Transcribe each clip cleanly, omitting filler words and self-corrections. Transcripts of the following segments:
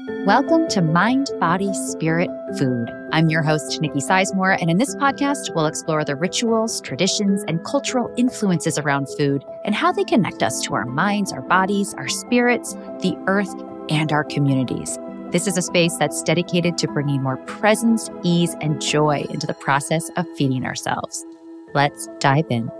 Welcome to Mind, Body, Spirit, Food. I'm your host, Nikki Sizemore, and in this podcast, we'll explore the rituals, traditions, and cultural influences around food and how they connect us to our minds, our bodies, our spirits, the earth, and our communities. This is a space that's dedicated to bringing more presence, ease, and joy into the process of feeding ourselves. Let's dive in.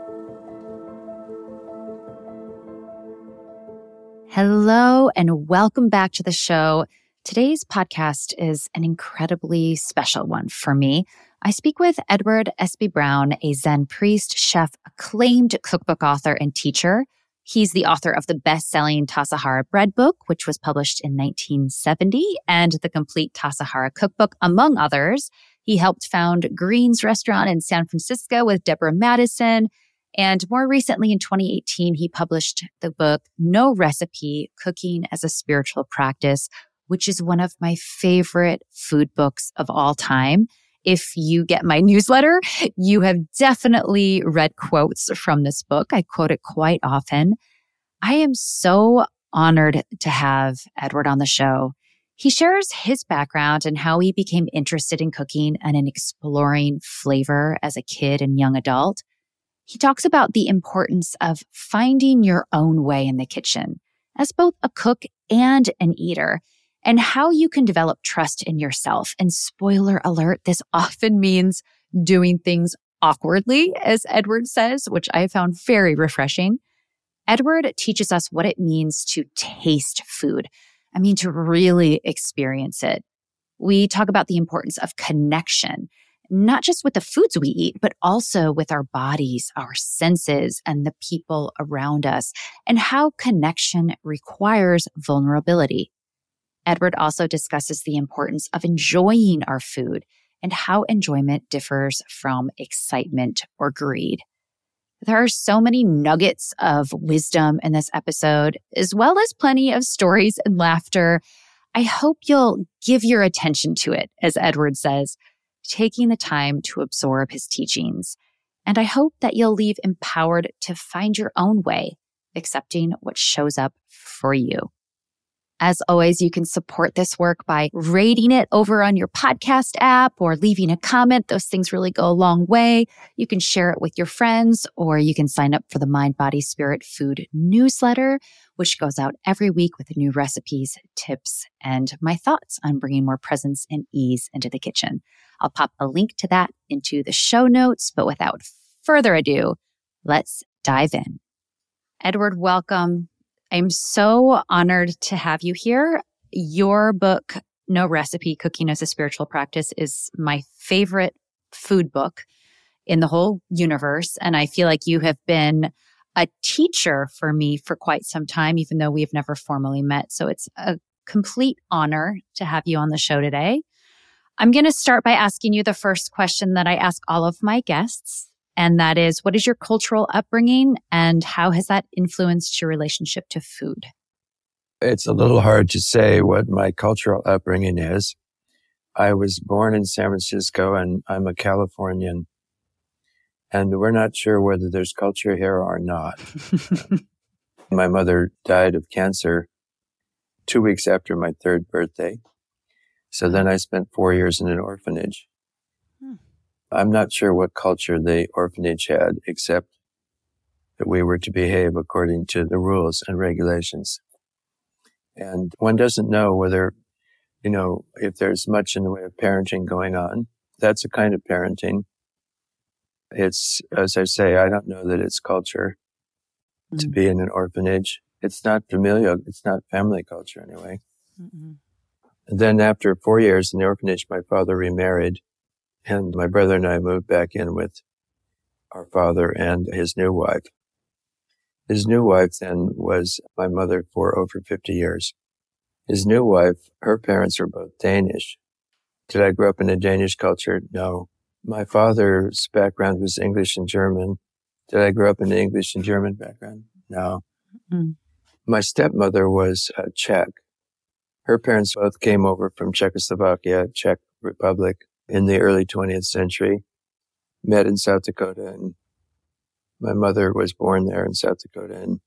Hello, and welcome back to the show. Today's podcast is an incredibly special one for me. I speak with Edward Espe Brown, a Zen priest, chef, acclaimed cookbook author, and teacher. He's the author of the best-selling Tassajara Bread Book, which was published in 1970, and the Complete Tassajara Cookbook, among others. He helped found Green's Restaurant in San Francisco with Deborah Madison. And more recently, in 2018, he published the book, No Recipe, Cooking as a Spiritual Practice, which is one of my favorite food books of all time. If you get my newsletter, you have definitely read quotes from this book. I quote it quite often. I am so honored to have Edward on the show. He shares his background and how he became interested in cooking and in exploring flavor as a kid and young adult. He talks about the importance of finding your own way in the kitchen as both a cook and an eater, and how you can develop trust in yourself. And spoiler alert, this often means doing things awkwardly, as Edward says, which I found very refreshing. Edward teaches us what it means to taste food. To really experience it. We talk about the importance of connection, not just with the foods we eat, but also with our bodies, our senses, and the people around us, and how connection requires vulnerability. Edward also discusses the importance of enjoying our food and how enjoyment differs from excitement or greed. There are so many nuggets of wisdom in this episode, as well as plenty of stories and laughter. I hope you'll give your attention to it, as Edward says, taking the time to absorb his teachings. And I hope that you'll leave empowered to find your own way, accepting what shows up for you. As always, you can support this work by rating it over on your podcast app or leaving a comment. Those things really go a long way. You can share it with your friends, or you can sign up for the Mind, Body, Spirit, Food newsletter, which goes out every week with new recipes, tips, and my thoughts on bringing more presence and ease into the kitchen. I'll pop a link to that into the show notes, but without further ado, let's dive in. Edward, welcome. I'm so honored to have you here. Your book, No Recipe, Cooking as a Spiritual Practice, is my favorite food book in the whole universe. And I feel like you have been a teacher for me for quite some time, even though we've never formally met. So it's a complete honor to have you on the show today. I'm going to start by asking you the first question that I ask all of my guests. And that is, what is your cultural upbringing and how has that influenced your relationship to food? It's a little hard to say what my cultural upbringing is. I was born in San Francisco and I'm a Californian. And we're not sure whether there's culture here or not. My mother died of cancer 2 weeks after my third birthday. So then I spent 4 years in an orphanage. I'm not sure what culture the orphanage had, except that we were to behave according to the rules and regulations. And one doesn't know whether, if there's much in the way of parenting going on. That's a kind of parenting. It's, as I say, I don't know that it's culture to be in an orphanage. It's not familial. It's not family culture anyway. Mm-hmm. And then after 4 years in the orphanage, my father remarried. And my brother and I moved back in with our father and his new wife. His new wife then was my mother for over 50 years. His new wife, her parents were both Danish. Did I grow up in a Danish culture? No. My father's background was English and German. Did I grow up in an English and German background? No. Mm-hmm. My stepmother was Czech. Her parents both came over from Czechoslovakia, Czech Republic, in the early 20th century, met in South Dakota, and my mother was born there in South Dakota. And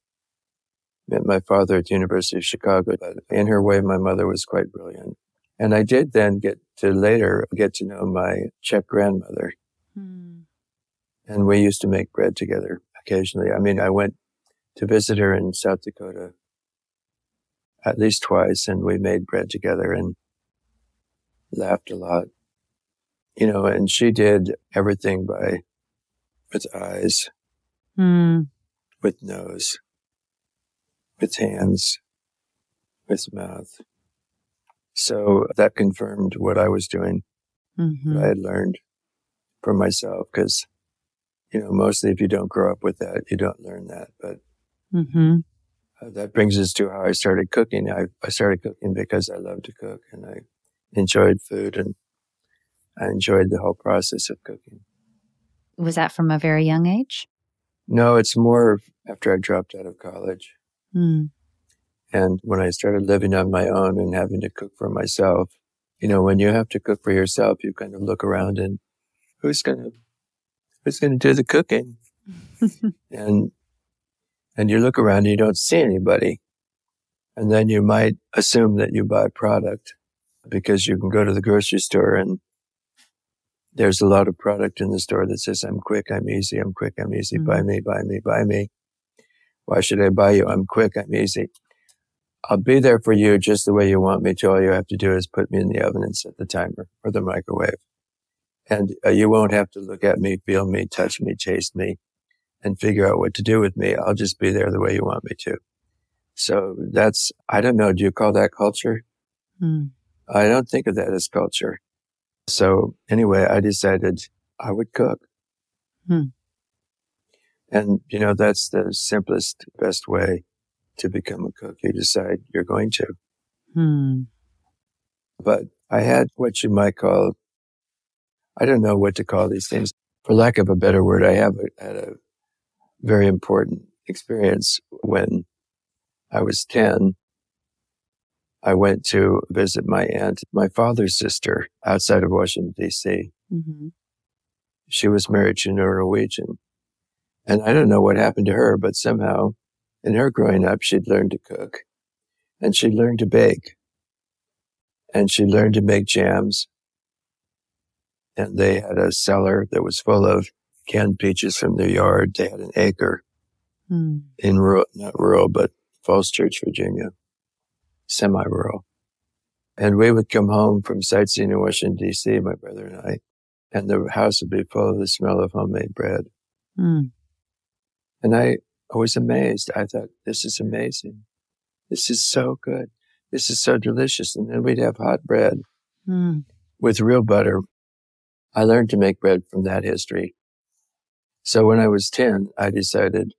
met my father at the University of Chicago. But in her way, my mother was quite brilliant. And I did then get to know my Czech grandmother. Hmm. And we used to make bread together occasionally. I mean, I went to visit her in South Dakota at least twice, and we made bread together and laughed a lot. And she did everything with eyes, with nose, with hands, with mouth. So that confirmed what I was doing, what I had learned for myself, because, mostly if you don't grow up with that, you don't learn that. But that brings us to how I started cooking. I started cooking because I love to cook, and I enjoyed food, and I enjoyed the whole process of cooking. Was that from a very young age? No, it's more after I dropped out of college. And when I started living on my own and having to cook for myself, when you have to cook for yourself, you kind of look around and who's going to do the cooking? and you look around and you don't see anybody. And then you might assume that you buy product because you can go to the grocery store and there's a lot of product in the store that says, I'm quick, I'm easy, I'm quick, I'm easy, buy me, buy me, buy me. Why should I buy you? I'm quick, I'm easy. I'll be there for you just the way you want me to. All you have to do is put me in the oven and set the timer or the microwave. And you won't have to look at me, feel me, touch me, taste me, and figure out what to do with me. I'll just be there the way you want me to. So I don't know, do you call that culture? I don't think of that as culture. So anyway, I decided I would cook. And, that's the simplest, best way to become a cook. You decide you're going to. But I had what you might call, I don't know what to call these things. For lack of a better word, I had a very important experience when I was 10. I went to visit my aunt, my father's sister, outside of Washington, D.C. She was married to a Norwegian. And I don't know what happened to her, but somehow in her growing up, she'd learned to cook and she learned to bake and she learned to make jams. And they had a cellar that was full of canned peaches from their yard. They had an acre in not rural, but Falls Church, Virginia, semi-rural. And we would come home from sightseeing in Washington, D.C., my brother and I, and the house would be full of the smell of homemade bread. And I was amazed. I thought, this is amazing. This is so good. This is so delicious. And then we'd have hot bread with real butter. I learned to make bread from that history. So when I was 10, I decided,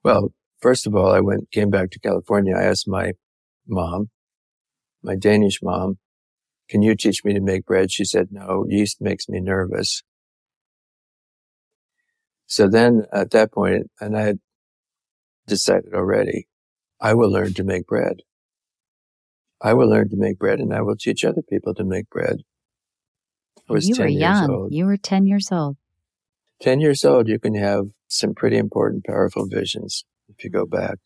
well, first of all, came back to California. I asked my mom, my Danish mom, can you teach me to make bread? She said, no, yeast makes me nervous. So then at that point, and I had decided already, I will learn to make bread. I will learn to make bread and I will teach other people to make bread. I was 10 years old. You were 10 years old. 10 years old, you can have some pretty important, powerful visions if you go back.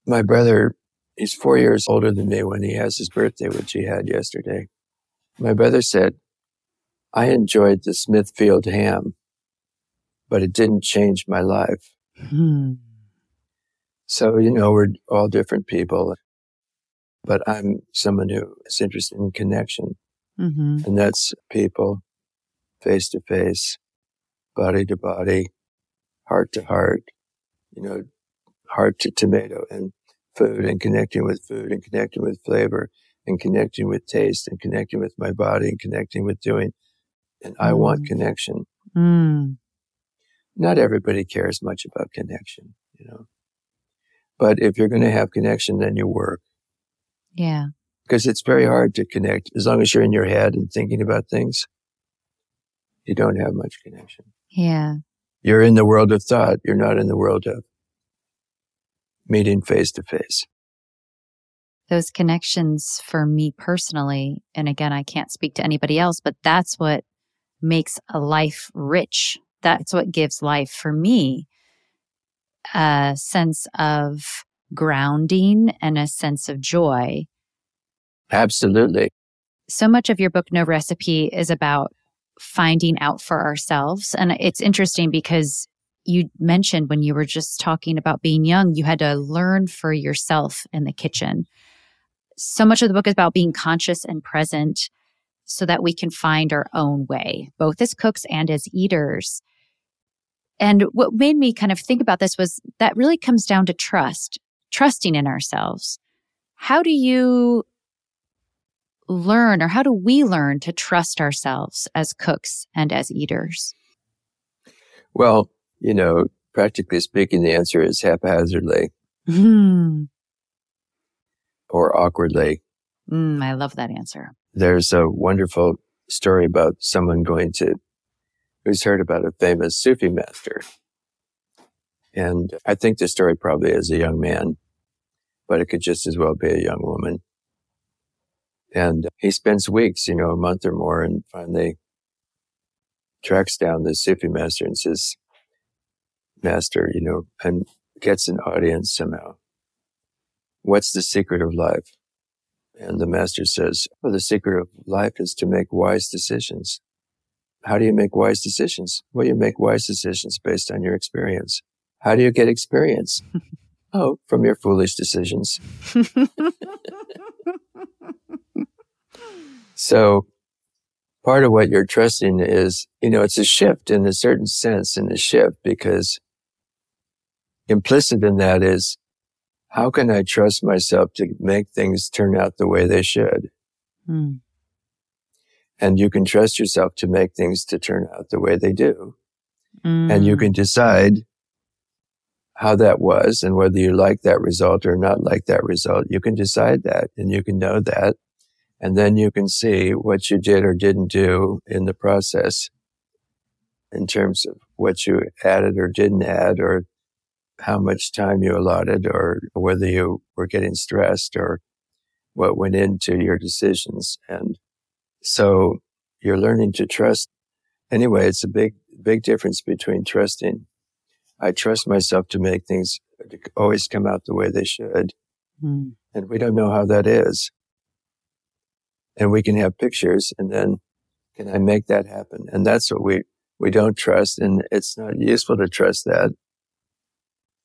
My brother, he's 4 years older than me when he has his birthday, which he had yesterday. My brother said, I enjoyed the Smithfield ham, but it didn't change my life. So, we're all different people, but I'm someone who is interested in connection. And that's people, face to face, body to body, heart to heart, heart to tomato, and food, and connecting with food, and connecting with flavor, and connecting with taste, and connecting with my body, and connecting with doing. And I want connection. Not everybody cares much about connection, But if you're going to have connection, then you work. Yeah. Because it's very hard to connect. As long as you're in your head and thinking about things, you don't have much connection. Yeah. You're in the world of thought. You're not in the world of meeting face to face. Those connections for me personally, and again, I can't speak to anybody else, but that's what makes a life rich. That's what gives life for me a sense of grounding and a sense of joy. Absolutely. So much of your book, No Recipe, is about finding out for ourselves. And it's interesting because you mentioned when you were just talking about being young, you had to learn for yourself in the kitchen. So much of the book is about being conscious and present so that we can find our own way, both as cooks and as eaters. And what made me kind of think about this was that really comes down to trusting in ourselves. How do you learn, or how do we learn to trust ourselves as cooks and as eaters? Well, practically speaking, the answer is haphazardly or awkwardly. I love that answer. There's a wonderful story about someone who's heard about a famous Sufi master. And I think the story probably is a young man, but it could just as well be a young woman. And he spends weeks, a month or more, and finally tracks down the Sufi master and says, Master, and gets an audience somehow. What's the secret of life? And the master says, well, the secret of life is to make wise decisions. How do you make wise decisions? Well, you make wise decisions based on your experience. How do you get experience? Oh, from your foolish decisions. So part of what you're trusting is, it's a shift in a certain sense, because implicit in that is, how can I trust myself to make things turn out the way they should? And you can trust yourself to make things to turn out the way they do. And you can decide how that was and whether you like that result or not like that result. You can decide that, and you can know that. And then you can see what you did or didn't do in the process in terms of what you added or didn't add, or how much time you allotted, or whether you were getting stressed, or what went into your decisions. And so you're learning to trust. Anyway, it's a big difference between trusting. I trust myself to make things always come out the way they should. And we don't know how that is. And we can have pictures, and then can I make that happen? And that's what we don't trust. And it's not useful to trust that.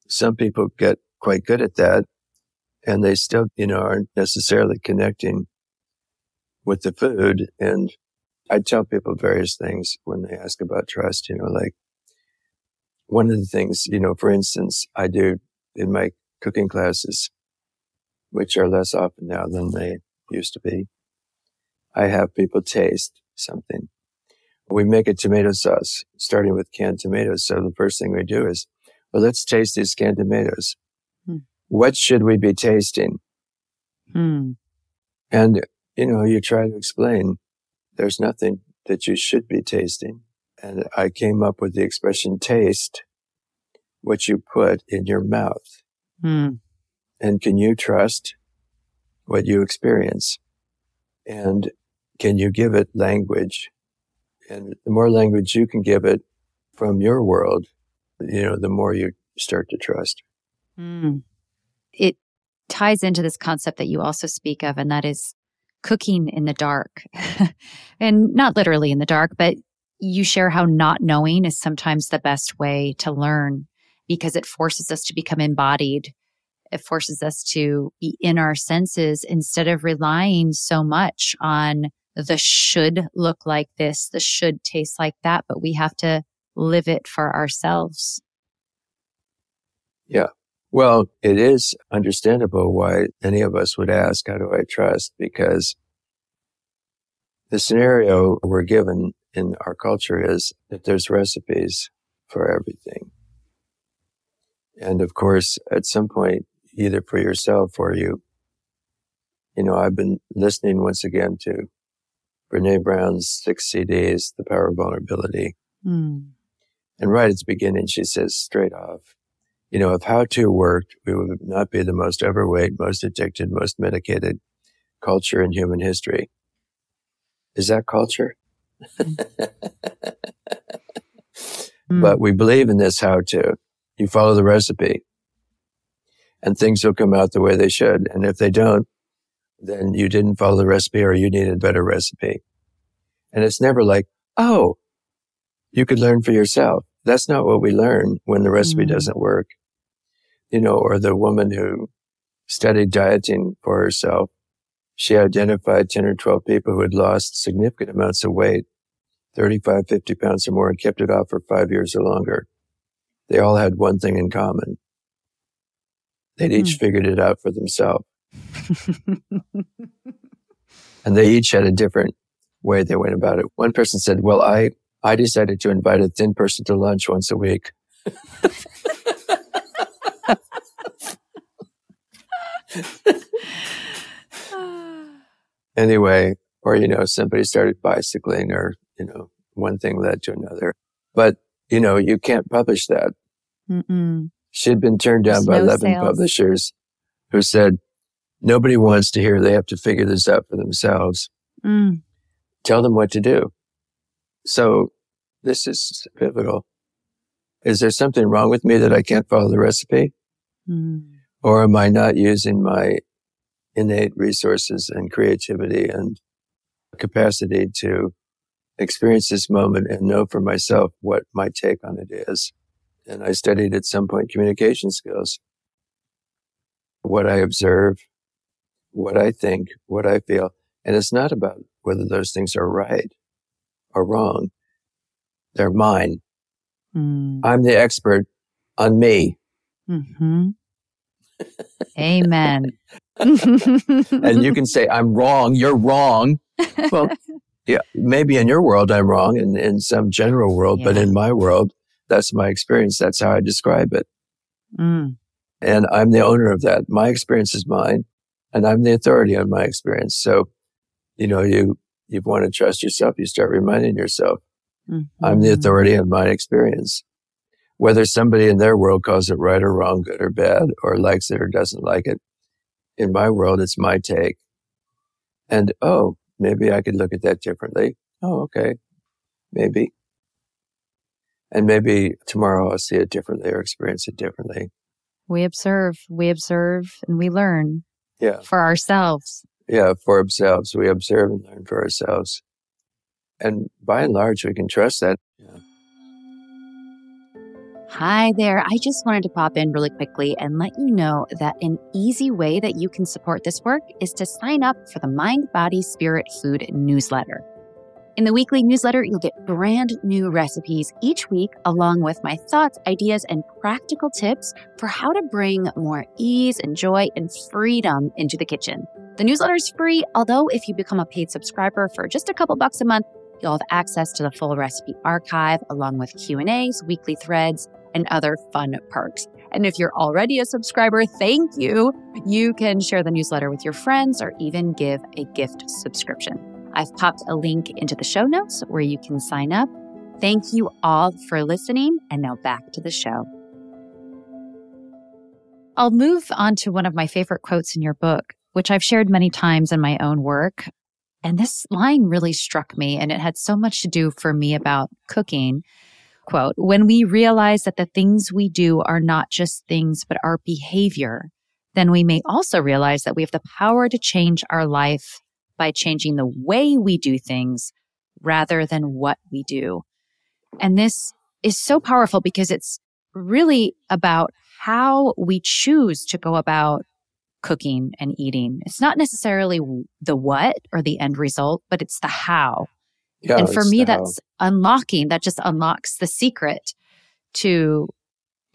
Some people get quite good at that, and they still, aren't necessarily connecting with the food. And I tell people various things when they ask about trust, like one of the things, for instance, I do in my cooking classes, which are less often now than they used to be. I have people taste something. We make a tomato sauce, starting with canned tomatoes. So the first thing we do is, well, let's taste these canned tomatoes. What should we be tasting? And, you try to explain, there's nothing that you should be tasting. And I came up with the expression, taste what you put in your mouth. And can you trust what you experience? And can you give it language? And the more language you can give it from your world, the more you start to trust. It ties into this concept that you also speak of, and that is cooking in the dark. And not literally in the dark, but you share how not knowing is sometimes the best way to learn, because it forces us to become embodied. It forces us to be in our senses instead of relying so much on the should look like this, the should taste like that, but we have to live it for ourselves. Yeah. Well, it is understandable why any of us would ask, how do I trust? Because the scenario we're given in our culture is that there's recipes for everything. And of course, at some point, either for yourself or I've been listening once again to Brene Brown's 6 CDs, The Power of Vulnerability. And right at the beginning, she says straight off, if how-to worked, we would not be the most overweight, most addicted, most medicated culture in human history. Is that culture? But we believe in this how-to. You follow the recipe. and things will come out the way they should. And if they don't, then you didn't follow the recipe or you need a better recipe. And it's never like, oh, you could learn for yourself. That's not what we learn when the recipe doesn't work. Or the woman who studied dieting for herself, she identified 10 or 12 people who had lost significant amounts of weight, 35, 50 pounds or more, and kept it off for 5 years or longer. They all had one thing in common. They'd each figured it out for themselves. And they each had a different way they went about it. One person said, well, I decided to invite a thin person to lunch once a week. Anyway, or, somebody started bicycling or, one thing led to another. But, you can't publish that. She'd been turned down by 11 publishers who said, nobody wants to hear they have to figure this out for themselves. Tell them what to do. So this is pivotal. Is there something wrong with me that I can't follow the recipe? Or am I not using my innate resources and creativity and capacity to experience this moment and know for myself what my take on it is? And I studied at some point communication skills. What I observe, what I think, what I feel. And it's not about whether those things are right or wrong. They're mine. I'm the expert on me. Amen. And you can say, I'm wrong, you're wrong. Well, yeah, maybe in your world I'm wrong, and in some general world, but in my world, that's my experience. That's how I describe it. And I'm the owner of that. My experience is mine, and I'm the authority on my experience. So, you want to trust yourself, you start reminding yourself, I'm the authority on my experience. Whether somebody in their world calls it right or wrong, good or bad, or likes it or doesn't like it, in my world, it's my take. And, maybe I could look at that differently. Oh, okay. Maybe. And maybe tomorrow I'll see it differently or experience it differently. We observe, and we learn for ourselves. Yeah, for ourselves. We observe and learn for ourselves. And by and large, we can trust that. Yeah. Hi there. I just wanted to pop in really quickly and let you know that an easy way that you can support this work is to sign up for the Mind, Body, Spirit, Food newsletter. In the weekly newsletter, you'll get brand new recipes each week, along with my thoughts, ideas, and practical tips for how to bring more ease and joy and freedom into the kitchen. The newsletter is free, although if you become a paid subscriber for just a couple bucks a month, you'll have access to the full recipe archive, along with Q&As, weekly threads, and other fun perks. And if you're already a subscriber, thank you. You can share the newsletter with your friends or even give a gift subscription. I've popped a link into the show notes where you can sign up. Thank you all for listening. And now back to the show. I'll move on to one of my favorite quotes in your book, which I've shared many times in my own work. And this line really struck me, and it had so much to do for me about cooking. Quote, when we realize that the things we do are not just things, but our behavior, then we may also realize that we have the power to change our life by changing the way we do things rather than what we do. And this is so powerful because it's really about how we choose to go about cooking and eating. It's not necessarily the what or the end result, but it's the how. Yeah, and for me, that's unlocking. That just unlocks the secret to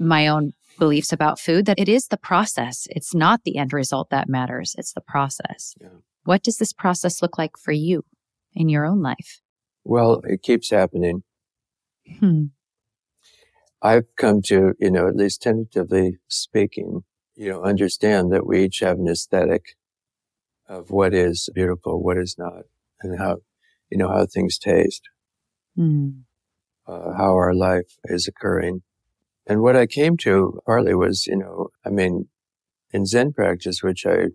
my own beliefs about food, that it is the process. It's not the end result that matters. It's the process. Yeah. What does this process look like for you in your own life? Well, it keeps happening. I've come to, at least tentatively speaking, understand that we each have an aesthetic of what is beautiful, what is not, and how things taste, how our life is occurring. And what I came to partly was, in Zen practice, which I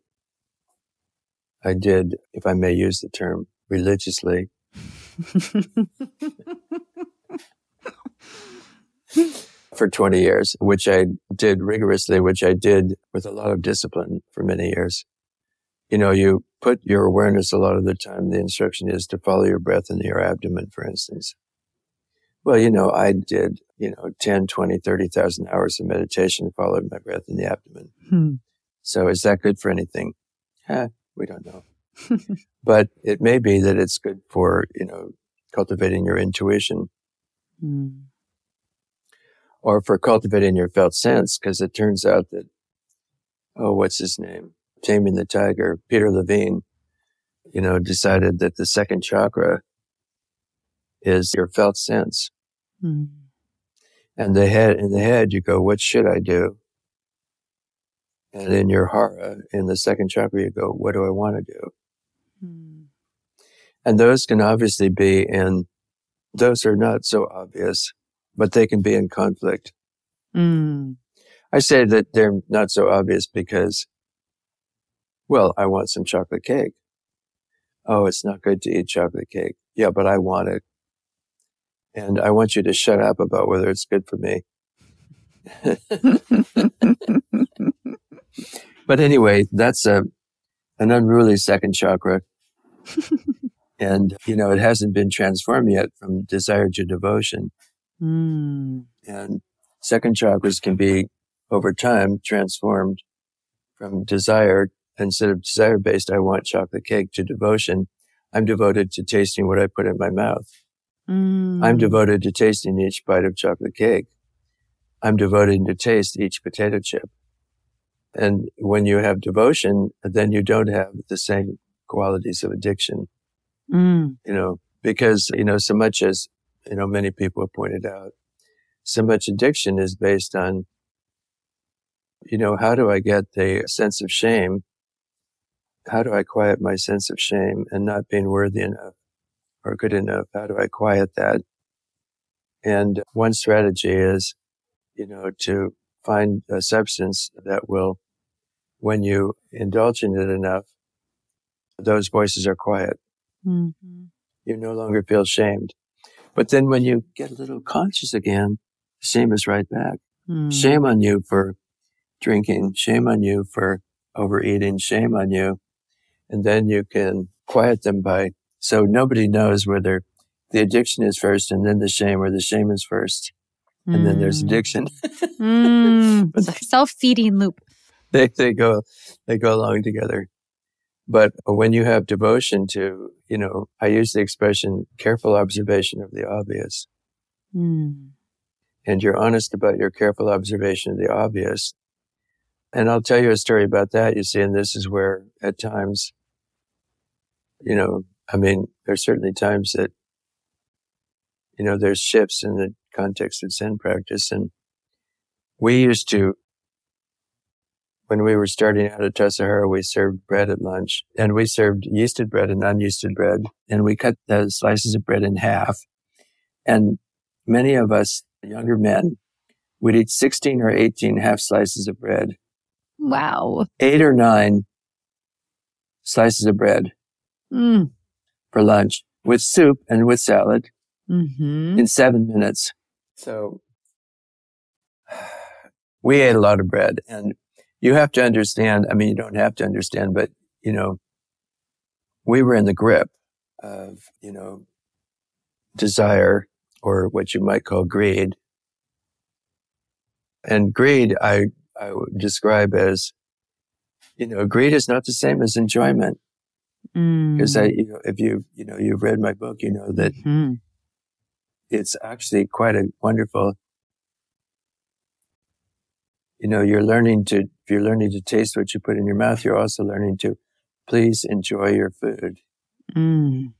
did, if I may use the term, religiously. for 20 years, which I did rigorously, which I did with a lot of discipline for many years. You put your awareness a lot of the time. The instruction is to follow your breath in your abdomen, for instance. Well, I did, 10, 20, 30,000 hours of meditation, followed my breath in the abdomen. So is that good for anything? We don't know. But it may be that it's good for, cultivating your intuition. Or for cultivating your felt sense, because it turns out that, what's his name? Taming the Tiger, Peter Levine, decided that the second chakra is your felt sense. And in the head, you go, what should I do? And in your hara, in the second chakra, you go, what do I want to do? And those can obviously be those are not so obvious, but they can be in conflict. I say that they're not so obvious because, well, I want some chocolate cake. Oh, it's not good to eat chocolate cake. Yeah, but I want it. And I want you to shut up about whether it's good for me. But anyway, that's an unruly second chakra. And, it hasn't been transformed yet from desire to devotion. And second chakras can be, over time, transformed from desire. Instead of desire-based, I want chocolate cake, to devotion. I'm devoted to tasting what I put in my mouth. I'm devoted to tasting each bite of chocolate cake. I'm devoted to taste each potato chip. And when you have devotion, then you don't have the same qualities of addiction. Because, so much as, many people have pointed out, so much addiction is based on, how do I get the sense of shame? How do I quiet my sense of shame and not being worthy enough or good enough? How do I quiet that? And one strategy is, to find a substance that will, when you indulge in it enough, those voices are quiet. You no longer feel shamed. But then when you get a little conscious again, shame is right back. Shame on you for drinking. Shame on you for overeating. Shame on you. And then you can quiet them so nobody knows whether the addiction is first and then the shame, or the shame is first. And then there's addiction. It's a self-feeding loop. They go along together. But when you have devotion to, I use the expression careful observation of the obvious. And you're honest about your careful observation of the obvious. And I'll tell you a story about that, you see, and this is where at times, there's certainly times that, there's shifts in the context of Zen practice. And we used to, when we were starting out at Tassajara, we served bread at lunch, and we served yeasted bread and unyeasted bread, and we cut the slices of bread in half. And many of us, younger men, would eat 16 or 18 half slices of bread. Wow. 8 or 9 slices of bread for lunch, with soup and with salad in 7 minutes. So we ate a lot of bread, and you have to understand, you don't have to understand, but, we were in the grip of, desire, or what you might call greed. And greed, I would describe as, greed is not the same as enjoyment. Because if you've read my book, you know that it's actually quite a wonderful, if you're learning to taste what you put in your mouth, you're also learning to please enjoy your food. And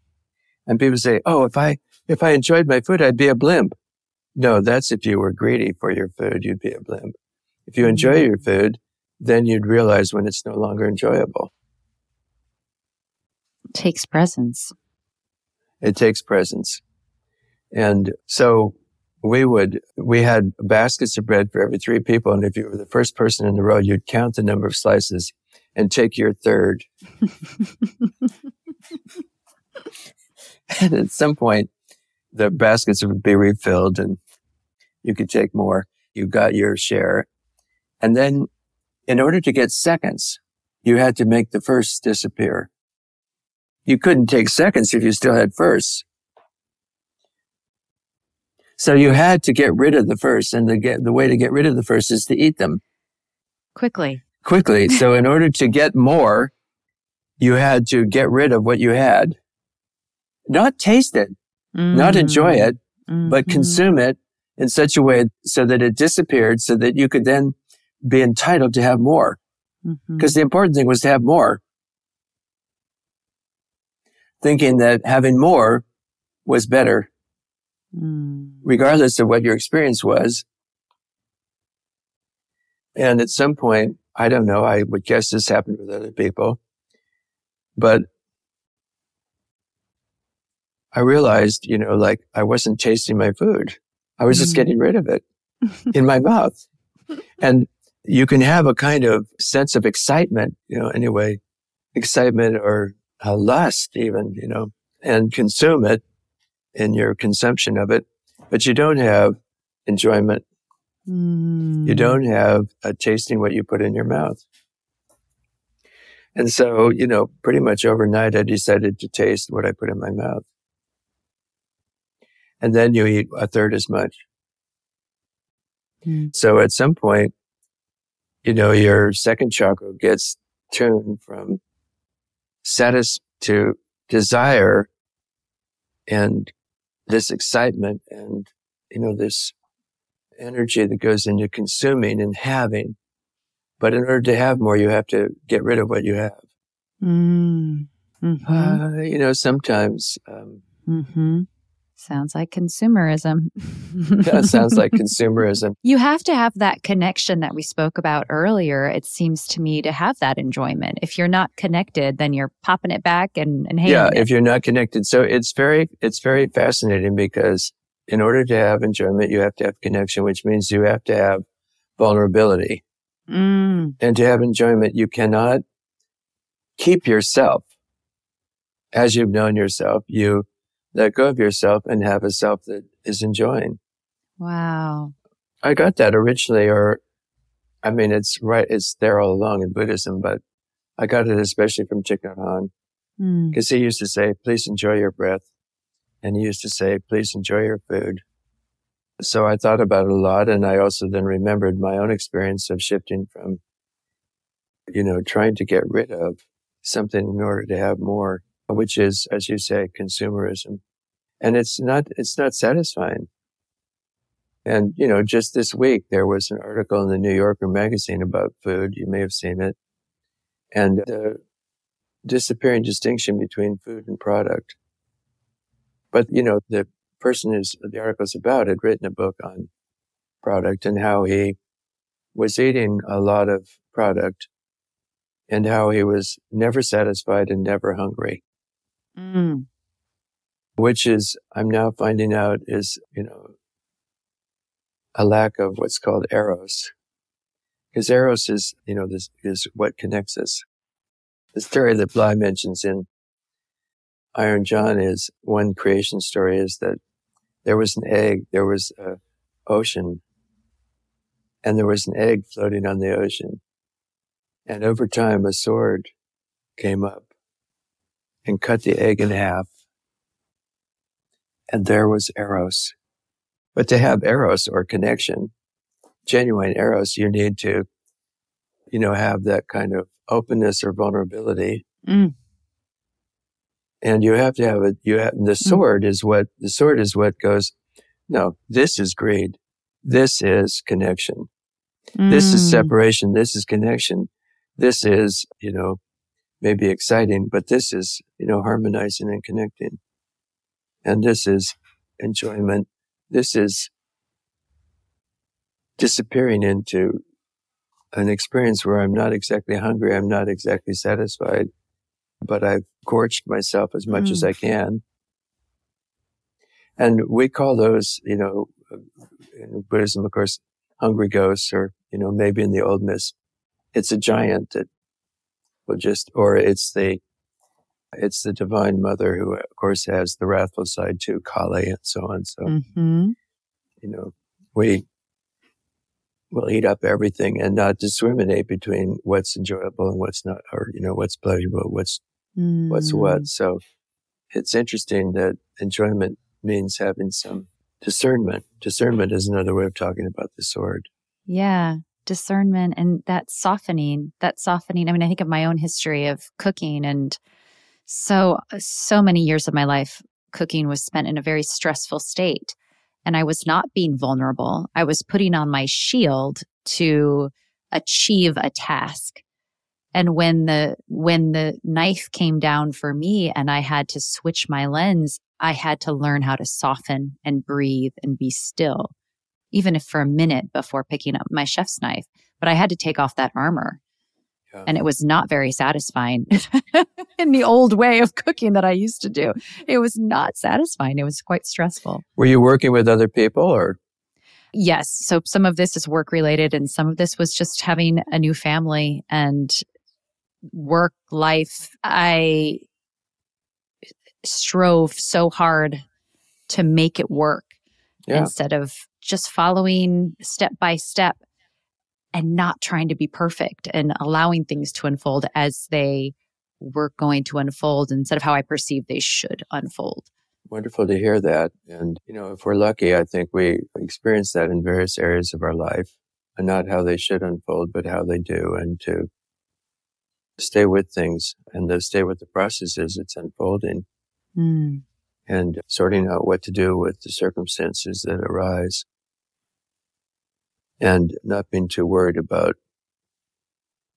people say, oh, if I enjoyed my food, I'd be a blimp. No, that's if you were greedy for your food, you'd be a blimp. If you enjoy your food, then you'd realize when it's no longer enjoyable. It takes presence. It takes presence. And so we had baskets of bread for every 3 people. And if you were the first person in the row, you'd count the number of slices and take your third. And at some point, the baskets would be refilled and you could take more. you got your share. And then in order to get seconds, you had to make the firsts disappear. You couldn't take seconds if you still had firsts. So you had to get rid of the firsts, and the way to get rid of the firsts is to eat them. Quickly. So in order to get more, you had to get rid of what you had. Not taste it, not enjoy it, but consume it in such a way so that it disappeared, so that you could then be entitled to have more. Because the important thing was to have more. Thinking that having more was better, regardless of what your experience was. And at some point, I don't know, I would guess this happened with other people, but I realized, like I wasn't tasting my food. I was just getting rid of it in my mouth. And you can have a kind of sense of excitement, excitement or a lust even, and consume it in your consumption of it, but you don't have enjoyment. You don't have tasting what you put in your mouth. And so, pretty much overnight, I decided to taste what I put in my mouth. And then you eat a third as much. So at some point, your second chakra gets tuned from to desire and this excitement and, this energy that goes into consuming and having. But in order to have more, you have to get rid of what you have. Sometimes. Sounds like consumerism. That sounds like consumerism. You have to have that connection that we spoke about earlier, it seems to me, to have that enjoyment. If you're not connected, then you're popping it back and handing it. Yeah, if you're not connected. So it's very fascinating because in order to have enjoyment, you have to have connection, which means you have to have vulnerability. And to have enjoyment, you cannot keep yourself as you've known yourself. You let go of yourself and have a self that is enjoying. Wow. I got that originally, it's there all along in Buddhism, but I got it especially from Thich Nhat Hanh. Because he used to say, please enjoy your breath. And he used to say, please enjoy your food. So I thought about it a lot. And I also then remembered my own experience of shifting from, trying to get rid of something in order to have more, which is, as you say, consumerism. And it's not satisfying. And, just this week, there was an article in the New Yorker magazine about food. You may have seen it. And the disappearing distinction between food and product. But, the person the article's about had written a book on product and how he was eating a lot of product and how he was never satisfied and never hungry. Which is, I'm now finding out is, a lack of what's called eros. Because eros is, this is what connects us. The story that Bly mentions in Iron John is one creation story is that there was an egg, there was an ocean, and there was an egg floating on the ocean. And over time, a sword came up and cut the egg in half. And there was eros. But to have eros or connection, genuine eros, you need to, have that kind of openness or vulnerability. And you have to have the sword is what goes, no, this is greed. This is connection. This is separation. This is connection. This is, maybe exciting, but this is, harmonizing and connecting. And this is enjoyment. This is disappearing into an experience where I'm not exactly hungry. I'm not exactly satisfied, but I've gorged myself as much as I can. And we call those, in Buddhism, of course, hungry ghosts, or, maybe in the old myths, it's a giant that will or it's the divine mother who, of course, has the wrathful side too, Kali and so on. So, we will eat up everything and not discriminate between what's enjoyable and what's not, or, what's pleasurable, what's what. So it's interesting that enjoyment means having some discernment. Discernment is another way of talking about the sword. Yeah. Discernment and that softening. I mean, I think of my own history of cooking, and so many years of my life, cooking was spent in a very stressful state. And I was not being vulnerable. I was putting on my shield to achieve a task. And when the knife came down for me and I had to switch my lens, I had to learn how to soften and breathe and be still, even if for a minute before picking up my chef's knife. But I had to take off that armor. Yeah. And it was not very satisfying in the old way of cooking that I used to do. It was not satisfying. It was quite stressful. Were you working with other people or? Yes. So some of this is work related and some of this was just having a new family and work life. I strove so hard to make it work instead of just following step by step and not trying to be perfect and allowing things to unfold as they were going to unfold instead of how I perceived they should unfold. Wonderful to hear that. And, if we're lucky, I think we experience that in various areas of our life, and not how they should unfold, but how they do, and to stay with things and to stay with the process as it's unfolding and sorting out what to do with the circumstances that arise and not being too worried about,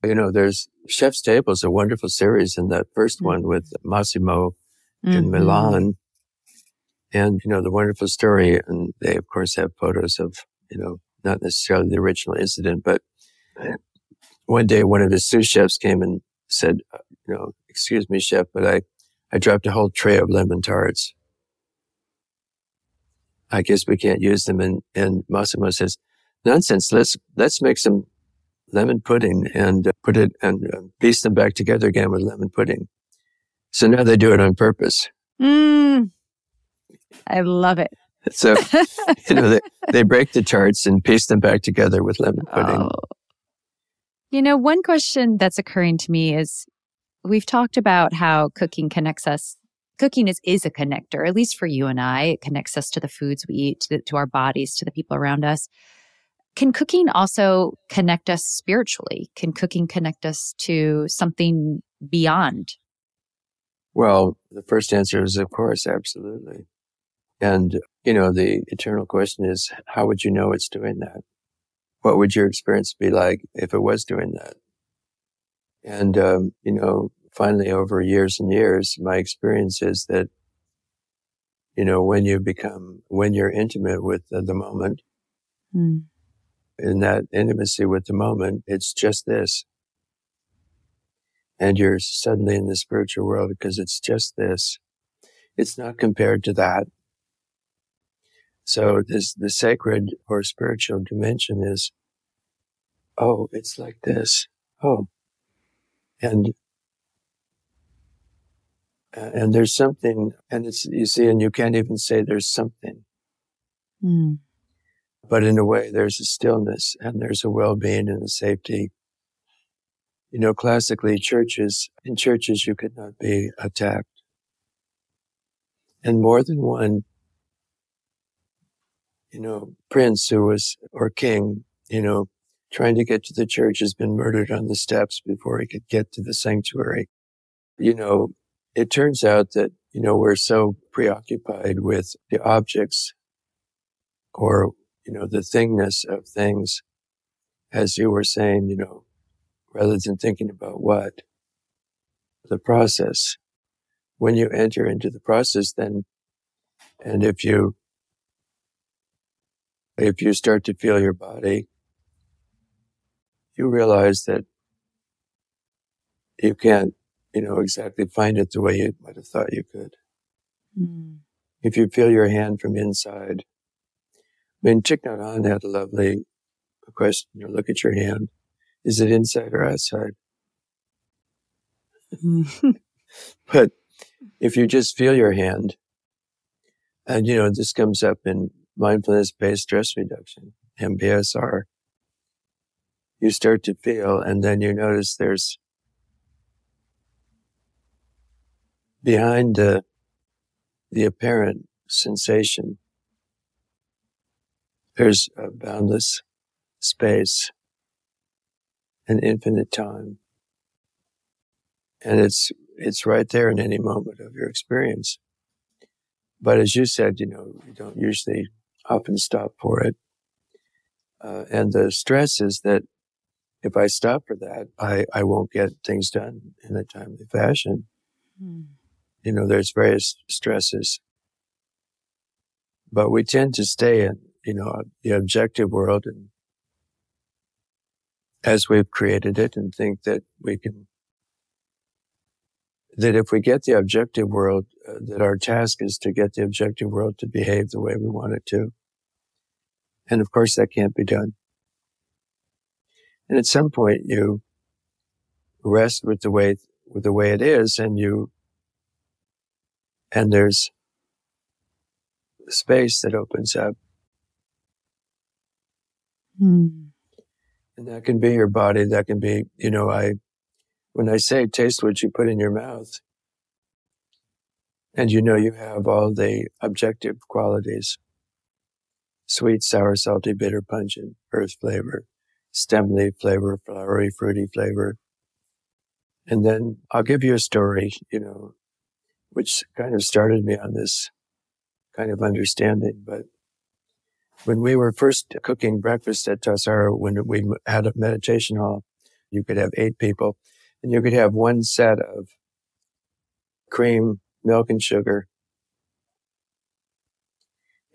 there's Chef's Table is a wonderful series, and that first one with Massimo in Milan. And, the wonderful story, and they, of course, have photos of, not necessarily the original incident, but one day one of his sous chefs came and said, excuse me, chef, but I dropped a whole tray of lemon tarts. I guess we can't use them. And Massimo says, nonsense, let's make some lemon pudding and put it and piece them back together again with lemon pudding. So now they do it on purpose. I love it. So, they break the tarts and piece them back together with lemon pudding. One question that's occurring to me is we've talked about how cooking connects us. Cooking is a connector, at least for you and I. It connects us to the foods we eat, to our bodies, to the people around us. Can cooking also connect us spiritually? Can cooking connect us to something beyond? Well, the first answer is, of course, absolutely. And, the eternal question is, how would you know it's doing that? What would your experience be like if it was doing that? And, finally, over years and years, my experience is that, when you're intimate with the moment, in that intimacy with the moment, it's just this. And you're suddenly in the spiritual world because it's just this. It's not compared to that. So the sacred or spiritual dimension is, oh, it's like this. Oh, and there's something, and and you can't even say there's something. But in a way, there's a stillness and there's a well-being and a safety. Classically, in churches, you could not be attacked. And more than one, prince or king, trying to get to the church has been murdered on the steps before he could get to the sanctuary. It turns out that, we're so preoccupied with the objects or, the thingness of things, as you were saying, rather than thinking about what? The process. When you enter into the process, then, and if you start to feel your body, you realize that you can't, exactly find it the way you might have thought you could. If you feel your hand from inside, Thich Nhat Hanh had a lovely question, look at your hand. Is it inside or outside? But if you just feel your hand, and this comes up in mindfulness-based stress reduction, MBSR, you start to feel, and then you notice there's behind the apparent sensation, there's a boundless space and infinite time. And it's right there in any moment of your experience. But as you said, you don't usually often stop for it. And the stress is that if I stop for that, I won't get things done in a timely fashion. There's various stresses. But we tend to stay in, the objective world and as we've created it, and think that that if we get the objective world, that our task is to get the objective world to behave the way we want it to. And of course that can't be done. And at some point you rest with the way it is, and there's space that opens up. And that can be your body, that can be, when I say taste what you put in your mouth, and you have all the objective qualities: sweet, sour, salty, bitter, pungent, earth flavor, stem leaf flavor, flowery, fruity flavor. And then I'll give you a story, which kind of started me on this kind of understanding. But when we were first cooking breakfast at Tassajara, when we had a meditation hall, you could have 8 people, and you could have one set of cream, milk, and sugar.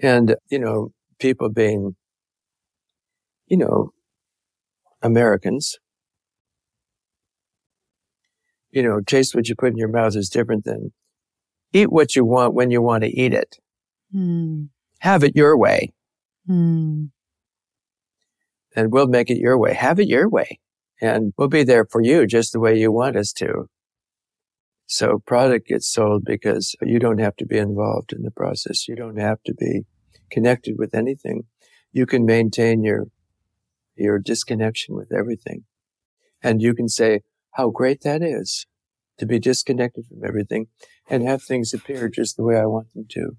And, people being, Americans, taste what you put in your mouth is different than eat what you want when you want to eat it. Have it your way. And we'll make it your way. Have it your way. And we'll be there for you just the way you want us to. So product gets sold because you don't have to be involved in the process. You don't have to be connected with anything. You can maintain your disconnection with everything. And you can say how great that is to be disconnected from everything and have things appear just the way I want them to.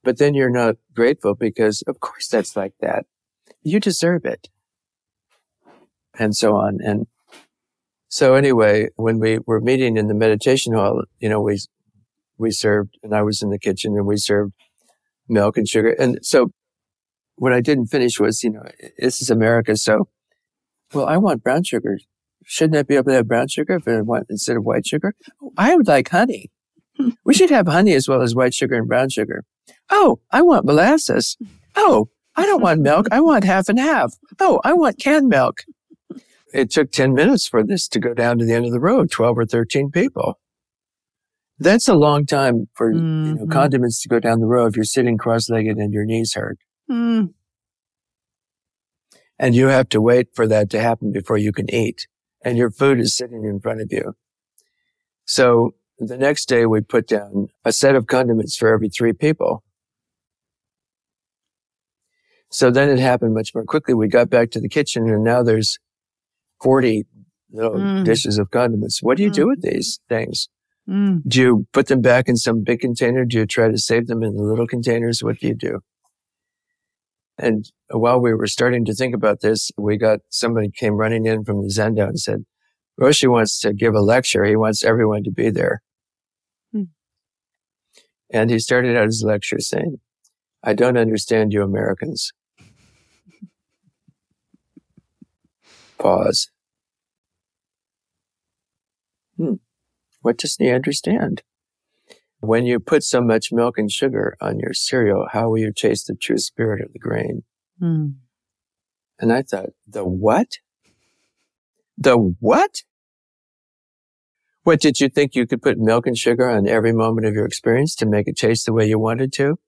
But then you're not grateful because, of course, that's like that. You deserve it. And so on. And so anyway, when we were meeting in the meditation hall, we served, and I was in the kitchen, and we served milk and sugar. And so what I didn't finish was, this is America. So, well, I want brown sugar. Shouldn't I be able to have brown sugar instead of white sugar? I would like honey. We should have honey as well as white sugar and brown sugar. Oh, I want molasses. Oh, I don't want milk. I want half and half. Oh, I want canned milk. It took 10 minutes for this to go down to the end of the road, 12 or 13 people. That's a long time for condiments to go down the road if you're sitting cross-legged and your knees hurt. And you have to wait for that to happen before you can eat. And your food is sitting in front of you. So the next day we put down a set of condiments for every 3 people. So then it happened much more quickly. We got back to the kitchen, and now there's 40 little dishes of condiments. What do you do with these things? Do you put them back in some big container? Do you try to save them in the little containers? What do you do? And while we were starting to think about this, somebody came running in from the Zendo and said, Roshi wants to give a lecture. He wants everyone to be there. And he started out his lecture saying, I don't understand you Americans. Pause. What doesn't he understand? When you put so much milk and sugar on your cereal, how will you taste the true spirit of the grain? And I thought, the what? The what? What, did you think you could put milk and sugar on every moment of your experience to make it taste the way you wanted to?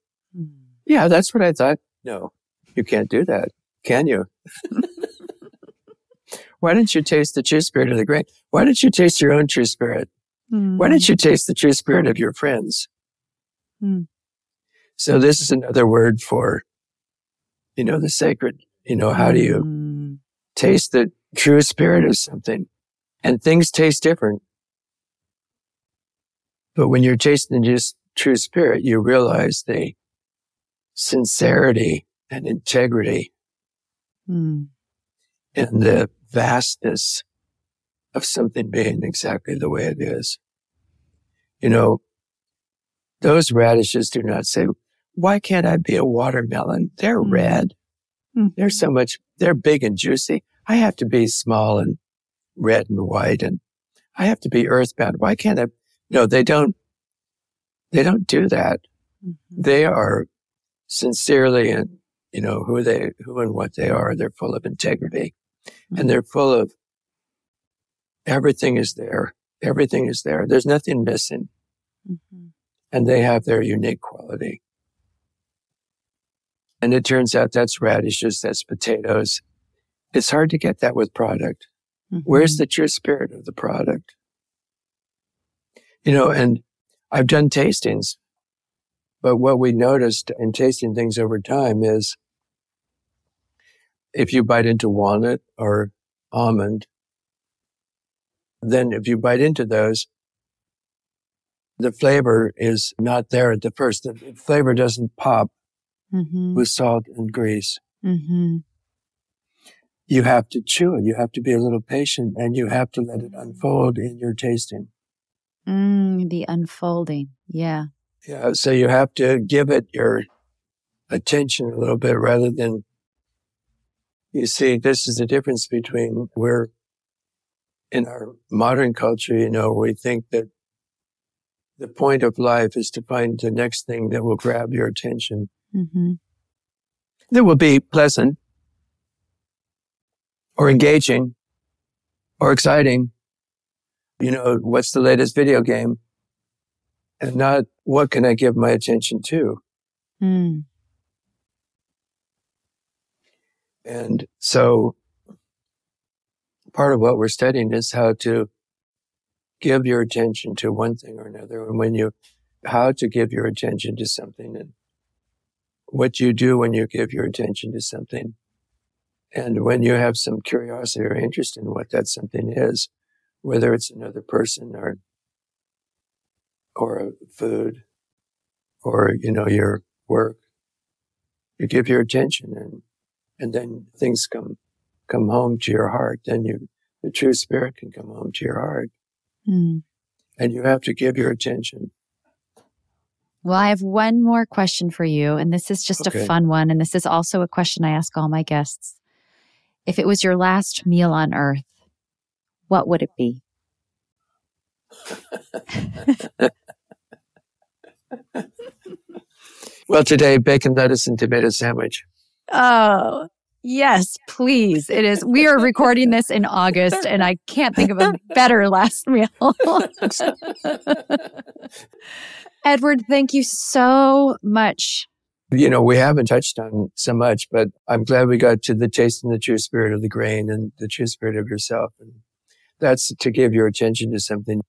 Yeah, that's what I thought. No, you can't do that, can you? Why don't you taste the true spirit of the grain? Why don't you taste your own true spirit? Why don't you taste the true spirit of your friends? So this is another word for, the sacred. How do you taste the true spirit of something. And things taste different. But when you're tasting just true spirit, you realize the sincerity and integrity and the vastness of something being exactly the way it is. You know, those radishes do not say, why can't I be a watermelon? They're red. They're big and juicy. I have to be small and red and white, and I have to be earthbound. Why can't I? No, they don't do that. They are sincerely and, who and what they are. They're full of integrity and they're full of everything is there. Everything is there. There's nothing missing. And they have their unique quality. And it turns out that's radishes, that's potatoes. It's hard to get that with product. Where's the true spirit of the product? And I've done tastings, but what we noticed in tasting things over time is if you bite into walnut or almond, then if you bite into those, the flavor is not there at the first. The flavor doesn't pop with salt and grease. You have to chew it. You have to be a little patient and you have to let it unfold in your tasting. The unfolding. Yeah. Yeah. So you have to give it your attention a little bit rather than, you see, this is the difference between where in our modern culture, we think that the point of life is to find the next thing that will grab your attention. That will be pleasant or engaging or exciting. What's the latest video game? And not what can I give my attention to? And so part of what we're studying is how to give your attention to one thing or another. And how to give your attention to something and what you do when you give your attention to something. And when you have some curiosity or interest in what that something is, whether it's another person or a food or, your work, you give your attention and then things come home to your heart. Then the true spirit can come home to your heart. And you have to give your attention. Well, I have one more question for you, and this is just a fun one. And this is also a question I ask all my guests. If it was your last meal on earth, what would it be? Well, today, bacon, lettuce, and tomato sandwich. Oh, yes, please. It is. We are recording this in August, and I can't think of a better last meal. Edward, thank you so much. We haven't touched on so much, but I'm glad we got to the taste and the true spirit of the grain and the true spirit of yourself. And that's to give your attention to something.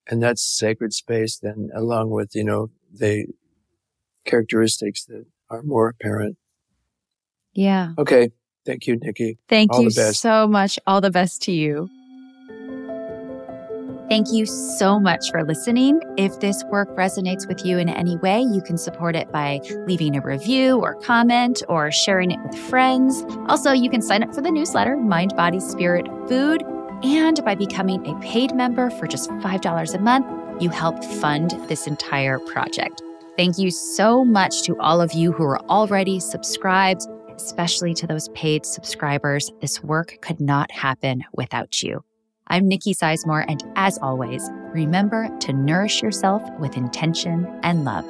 And that's sacred space then, along with, the characteristics that are more apparent. Yeah. Okay. Thank you, Nikki. Thank you so much. All the best to you. Thank you so much for listening. If this work resonates with you in any way, you can support it by leaving a review or comment or sharing it with friends. Also, you can sign up for the newsletter, Mind, Body, Spirit, Food. And by becoming a paid member for just $5 a month, you help fund this entire project. Thank you so much to all of you who are already subscribed, especially to those paid subscribers. This work could not happen without you. I'm Nikki Sizemore, and as always, remember to nourish yourself with intention and love.